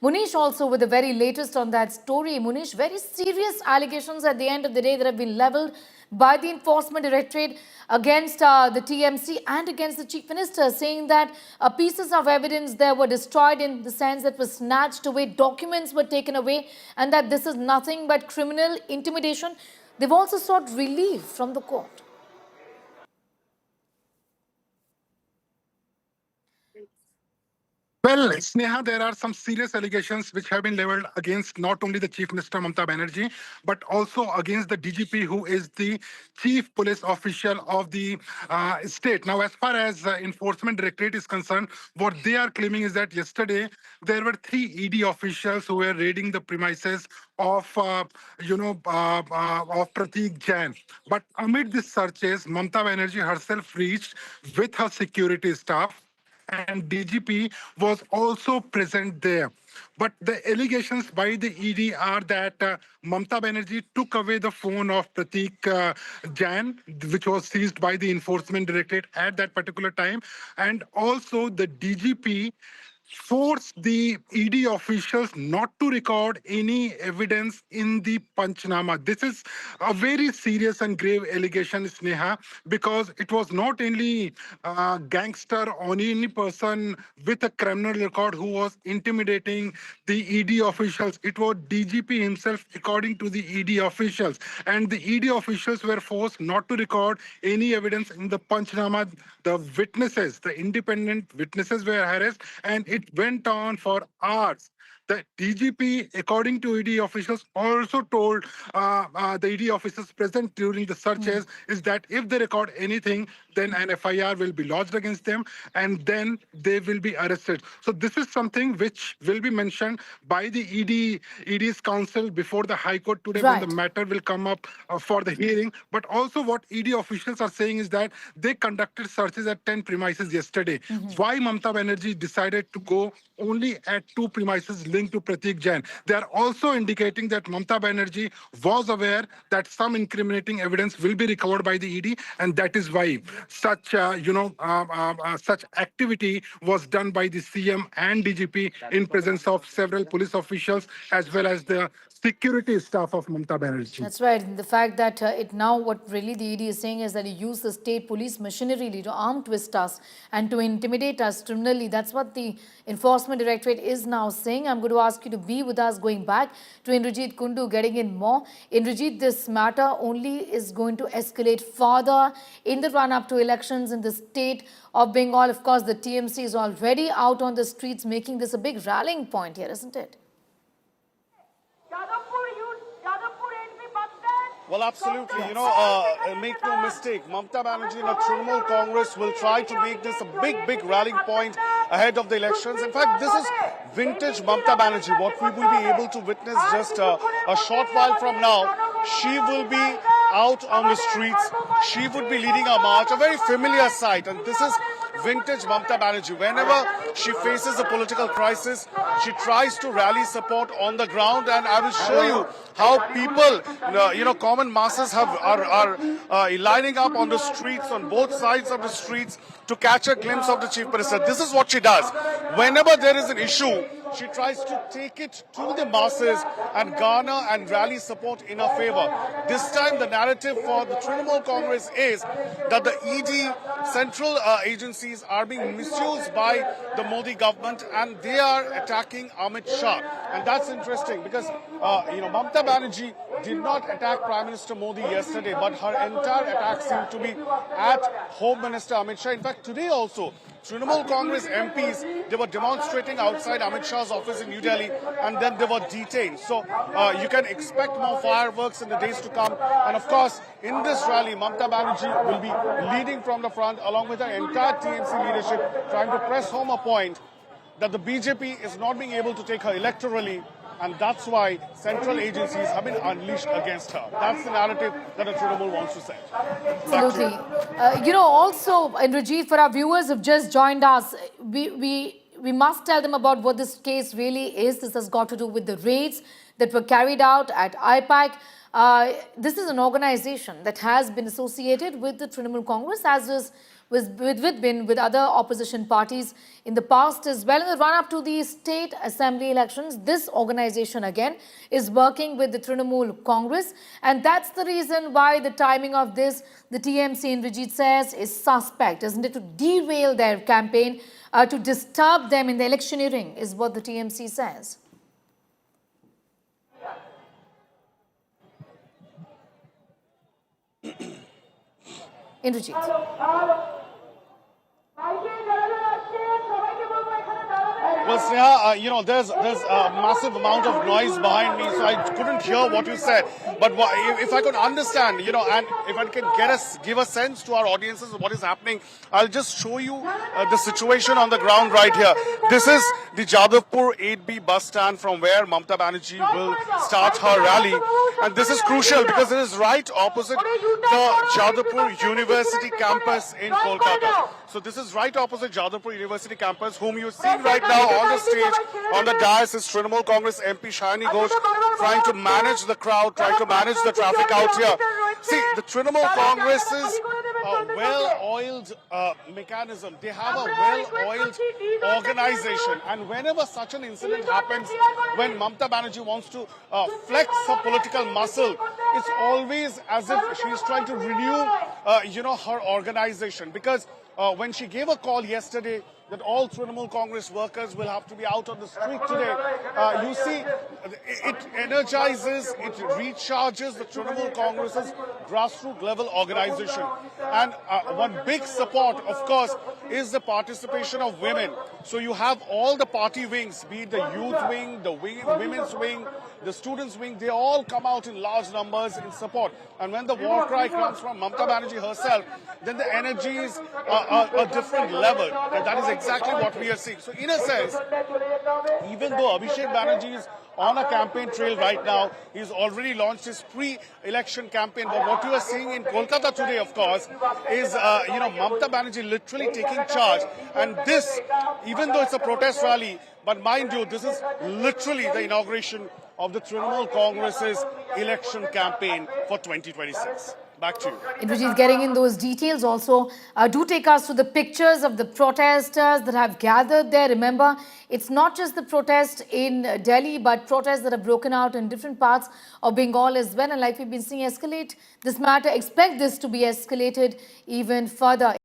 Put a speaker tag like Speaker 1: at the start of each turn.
Speaker 1: Munish also with the very latest on that story. Munish, very serious allegations at the end of the day that have been leveled by the Enforcement Directorate against the TMC and against the Chief Minister, saying that pieces of evidence there were destroyed in the sense that was snatched away, documents were taken away, and that this is nothing but criminal intimidation. They've also sought relief from the court.
Speaker 2: Well, Sneha, there are some serious allegations which have been leveled against not only the Chief Minister Mamata Banerjee, but also against the DGP, who is the chief police official of the state. Now, as far as Enforcement Directorate is concerned, what they are claiming is that yesterday there were 3 ED officials who were raiding the premises of, of Pratik Jain. But amid these searches, Mamata Banerjee herself reached with her security staff, and DGP was also present there. But the allegations by the ED are that Mamata Banerjee took away the phone of Pratik Jain, which was seized by the Enforcement Directorate at that particular time. And also the DGP forced the ED officials not to record any evidence in the Panchnama. This is a very serious and grave allegation, Sneha, because it was not only a gangster or any person with a criminal record who was intimidating the ED officials. It was DGP himself, according to the ED officials. And the ED officials were forced not to record any evidence in the Panchnama. The witnesses, the independent witnesses were harassed, and it went on for hours. The DGP, according to ED officials, also told the ED officers present during the searches is that if they record anything, then an FIR will be lodged against them, and then they will be arrested. So this is something which will be mentioned by the ED's counsel before the High Court today, when the matter will come up for the hearing. But also what ED officials are saying is that they conducted searches at 10 premises yesterday. Why Mamata Banerjee decided to go only at 2 premises linked to Pratik Jain? They are also indicating that Mamata Banerjee was aware that some incriminating evidence will be recovered by the ED, and that is why such such activity was done by the CM and DGP in presence of several police officials as well as the security staff of Mamata Banerjee.
Speaker 1: That's right. The fact that what really the ED is saying is that he used the state police machinery to arm twist us and to intimidate us criminally. That's what the Enforcement Directorate is now saying. I'm going to ask you to be with us, going back to Indrajeet Kundu, getting in more. Indrajeet, this matter only is going to escalate further in the run-up to elections in the state of Bengal. Of course, the TMC is already out on the streets, making this a big rallying point here, isn't it?
Speaker 3: Well, absolutely. Make no mistake, Mamata Banerjee and the Trinamool Congress will try to make this a big rallying point ahead of the elections. In fact, this is vintage Mamata Banerjee. What we will be able to witness just a short while from now, she will be out on the streets. She would be leading a march, a very familiar sight. And this is vintage Mamata Banerjee. Whenever she faces a political crisis, she tries to rally support on the ground. And I will show you how people, common masses are lining up on the streets, on both sides of the streets, to catch a glimpse of the Chief Minister. This is what she does. Whenever there is an issue, she tries to take it to the masses and garner and rally support in her favor. This time, the narrative for the Trinamool Congress is that the ED central agencies are being misused by the Modi government, and they are attacking Amit Shah. And that's interesting because, Mamata Banerjee did not attack Prime Minister Modi yesterday, but her entire attack seemed to be at Home Minister Amit Shah. In fact, today also, Trinamool Congress MPs, they were demonstrating outside Amit Shah's office in New Delhi, and then they were detained. So you can expect more fireworks in the days to come. And of course, in this rally, Mamata Banerjee will be leading from the front along with her entire TMC leadership, trying to press home a point that the BJP is not being able to take her electorally, and that's why central agencies have been unleashed against her. That's the narrative that the Trinamool wants to say.
Speaker 1: Absolutely. Also, Indrajeet, for our viewers who've just joined us, we must tell them about what this case really is. This has got to do with the raids that were carried out at I-PAC. This is an organization that has been associated with the Trinamool Congress, as was with other opposition parties in the past as well. In the run-up to the state assembly elections, this organization again is working with the Trinamool Congress, and that's the reason why the timing of this, the TMC Indrajeet says, is suspect, isn't it? To derail their campaign, to disturb them in the electioneering, is what the TMC says. Indrajeet.
Speaker 3: Well, Sneha, there's a massive amount of noise behind me, so I couldn't hear what you said. But if I could understand, and if I can give a sense to our audiences of what is happening, I'll just show you the situation on the ground right here. This is the Jadavpur 8B bus stand from where Mamata Banerjee will start her rally. And this is crucial because it is right opposite the Jadavpur University campus in Kolkata. So this is right opposite Jadavpur University campus, whom you're seeing right now on the stage, on the dais, is Trinamool Congress MP Shani Ghosh trying to manage the crowd, trying to manage the traffic out here. See, the Trinamool Congress is a well-oiled mechanism. They have a well-oiled organization. And whenever such an incident happens, when Mamata Banerjee wants to flex her political muscle, it's always as if she's trying to renew, her organization. Because when she gave a call yesterday that all Trinamool Congress workers will have to be out on the street today, you see, it energizes, it recharges the Trinamool Congress's grassroots level organization. And one big support, of course, is the participation of women. So you have all the party wings, be it the youth wing, the women's wing, the students' wing, they all come out in large numbers in support. And when the war cry comes from Mamata Banerjee herself, then the energy is a different level. And that is exactly what we are seeing. So in a sense, even though Abhishek Banerjee is on a campaign trail right now, he's already launched his pre-election campaign. But what you are seeing in Kolkata today, of course, is, Mamata Banerjee literally taking charge. And this, even though it's a protest rally, but mind you, this is literally the inauguration of the Trinamool Congress's election campaign for 2026. Back to you.
Speaker 1: Indrajeet, getting in those details also, do take us to the pictures of the protesters that have gathered there. Remember, it's not just the protest in Delhi, but protests that have broken out in different parts of Bengal as well. And like we've been seeing escalate this matter, expect this to be escalated even further.